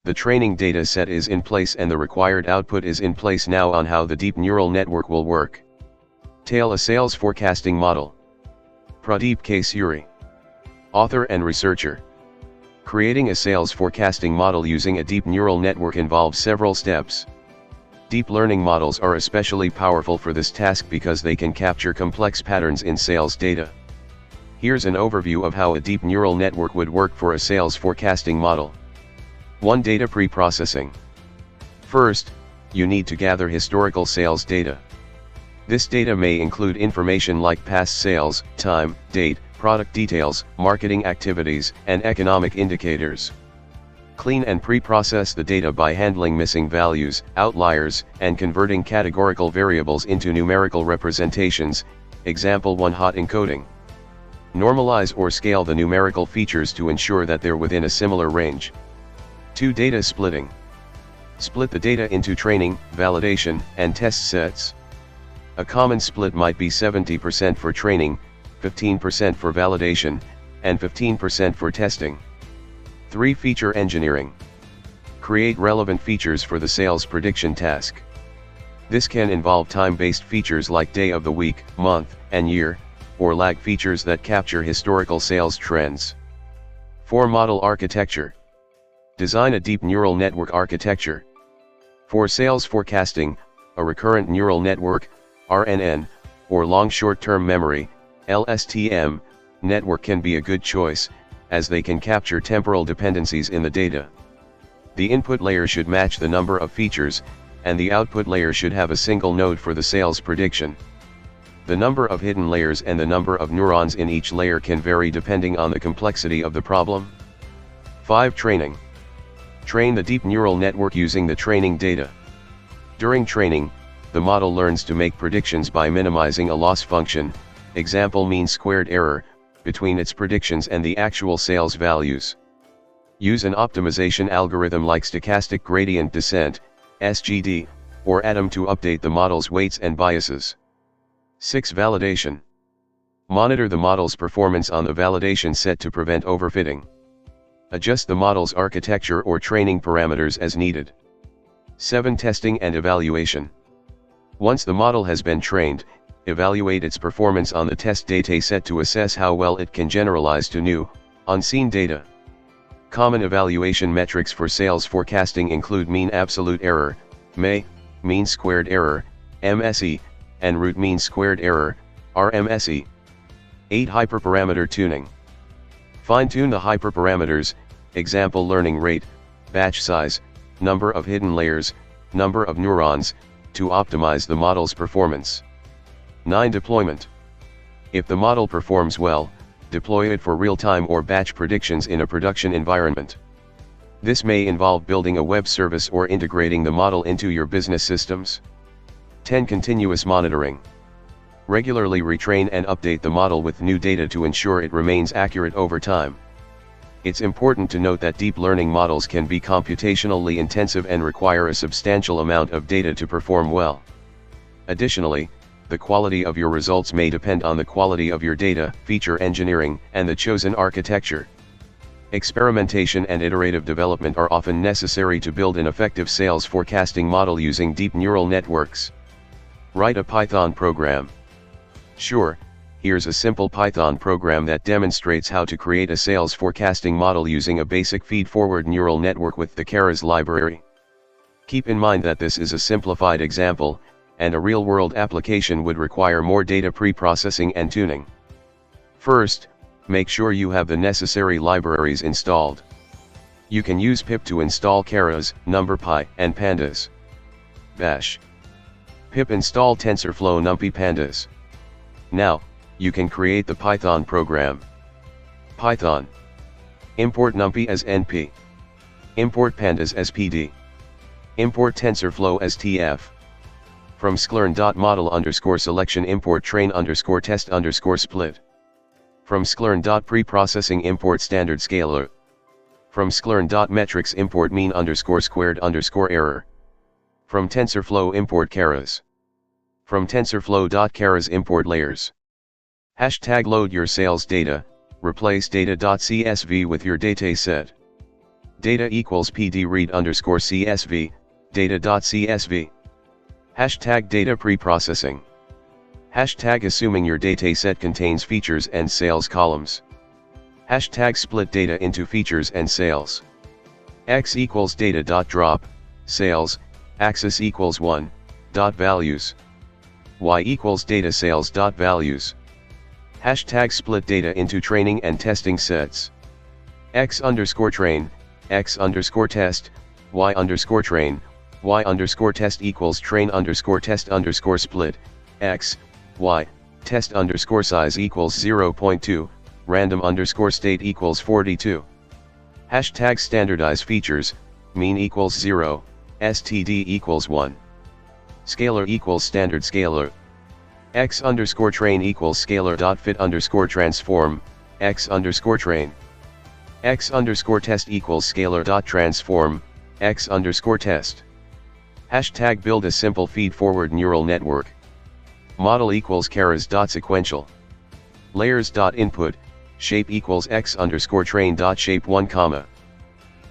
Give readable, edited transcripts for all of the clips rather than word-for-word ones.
The training data set is in place and the required output is in place. Now on how the deep neural network will work. Tail a sales forecasting model. Pradeep K. Suri. Author and researcher. Creating a sales forecasting model using a deep neural network involves several steps. Deep learning models are especially powerful for this task because they can capture complex patterns in sales data. Here's an overview of how a deep neural network would work for a sales forecasting model. 1. Data pre-processing. First, you need to gather historical sales data. This data may include information like past sales, time, date, product details, marketing activities, and economic indicators. Clean and pre-process the data by handling missing values, outliers, and converting categorical variables into numerical representations, example 1. Hot encoding. Normalize or scale the numerical features to ensure that they're within a similar range. 2. Data splitting. Split the data into training, validation, and test sets. A common split might be 70% for training, 15% for validation, and 15% for testing. 3. Feature engineering. Create relevant features for the sales prediction task. This can involve time-based features like day of the week, month, and year, or lag features that capture historical sales trends. 4. Model architecture. Design a deep neural network architecture. For sales forecasting, a recurrent neural network, RNN, or long short-term memory, LSTM, network can be a good choice, as they can capture temporal dependencies in the data. The input layer should match the number of features, and the output layer should have a single node for the sales prediction. The number of hidden layers and the number of neurons in each layer can vary depending on the complexity of the problem. 5. Training. Train the deep neural network using the training data. During training, the model learns to make predictions by minimizing a loss function, example mean squared error, between its predictions and the actual sales values. Use an optimization algorithm like stochastic gradient descent, SGD, or ADAM to update the model's weights and biases. 6. Validation. Monitor the model's performance on the validation set to prevent overfitting. Adjust the model's architecture or training parameters as needed. 7. Testing and evaluation. Once the model has been trained, evaluate its performance on the test dataset to assess how well it can generalize to new, unseen data. Common evaluation metrics for sales forecasting include mean absolute error, MA, mean squared error, MSE, and root mean squared error, RMSE. 8. Hyperparameter tuning. Fine-tune the hyperparameters, example learning rate, batch size, number of hidden layers, number of neurons, to optimize the model's performance. 9. Deployment. If the model performs well, deploy it for real-time or batch predictions in a production environment. This may involve building a web service or integrating the model into your business systems. 10. Continuous monitoring. Regularly retrain and update the model with new data to ensure it remains accurate over time. It's important to note that deep learning models can be computationally intensive and require a substantial amount of data to perform well. Additionally, the quality of your results may depend on the quality of your data, feature engineering, and the chosen architecture. Experimentation and iterative development are often necessary to build an effective sales forecasting model using deep neural networks. Write a Python program. Sure, here's a simple Python program that demonstrates how to create a sales forecasting model using a basic feed-forward neural network with the Keras library. Keep in mind that this is a simplified example, and a real-world application would require more data pre-processing and tuning. First, make sure you have the necessary libraries installed. You can use pip to install Keras, NumPy, and Pandas. Bash. Pip install TensorFlow NumPy Pandas. Now, you can create the Python program. Python. Import NumPy as NP. Import Pandas as PD. Import TensorFlow as TF. From sklearn.model_selection import train_test_split. From sklearn.preprocessing import standard scalar. From sklearn.metrics import mean_squared_error. From TensorFlow import Keras. From TensorFlow.Keras import layers. #load your sales data, replace data.csv with your dataset. Data equals pd read underscore csv, data.csv. Hashtag data preprocessing. Hashtag assuming your dataset contains features and sales columns. Hashtag split data into features and sales. X equals data.drop, sales, axis equals 1, dot values. Y equals data sales dot values. Hashtag split data into training and testing sets. X underscore train, X underscore test, Y underscore train, Y underscore test equals train underscore test underscore split, X, Y, test underscore size equals 0.2, random underscore state equals 42. Hashtag standardize features, mean equals 0, std equals 1. Scalar equals standard scalar. X underscore train equals scalar dot fit underscore transform, X underscore train. X underscore test equals scalar dot transform, X underscore test. Hashtag build a simple feed-forward neural network. Model equals caras dot sequential. Layers dot input, shape equals X underscore train dot shape 1 comma.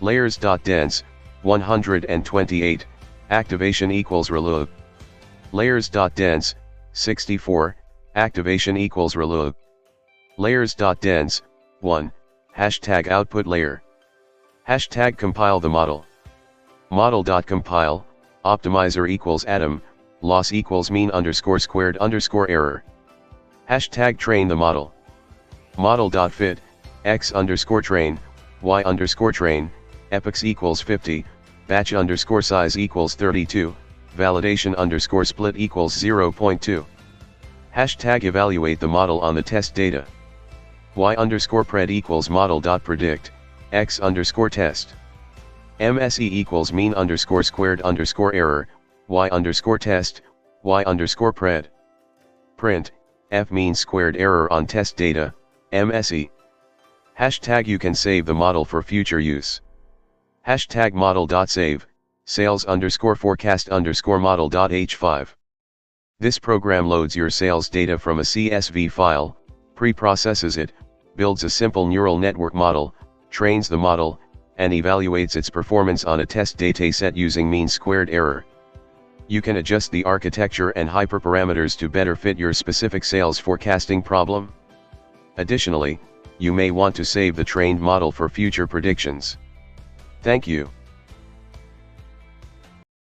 Layers dot dense, 128, activation equals ReLU. Layers dot dense, 64, activation equals ReLU. Layers dot dense, 1, hashtag output layer. Hashtag compile the model. Model.compile, optimizer equals atom, loss equals mean underscore squared underscore error. Hashtag train the model. Model.fit, X underscore train, Y underscore train, epochs equals 50, batch underscore size equals 32, validation underscore split equals 0.2. Hashtag evaluate the model on the test data. Y underscore pred equals model.predict, X underscore test. MSE equals mean underscore squared underscore error, Y underscore test, Y underscore pred. Print, F mean squared error on test data, MSE. Hashtag you can save the model for future use. Hashtag model.save, sales underscore forecast underscore model.h5. This program loads your sales data from a CSV file, pre-processes it, builds a simple neural network model, trains the model, and evaluates its performance on a test dataset using mean squared error. You can adjust the architecture and hyperparameters to better fit your specific sales forecasting problem. Additionally, you may want to save the trained model for future predictions. Thank you.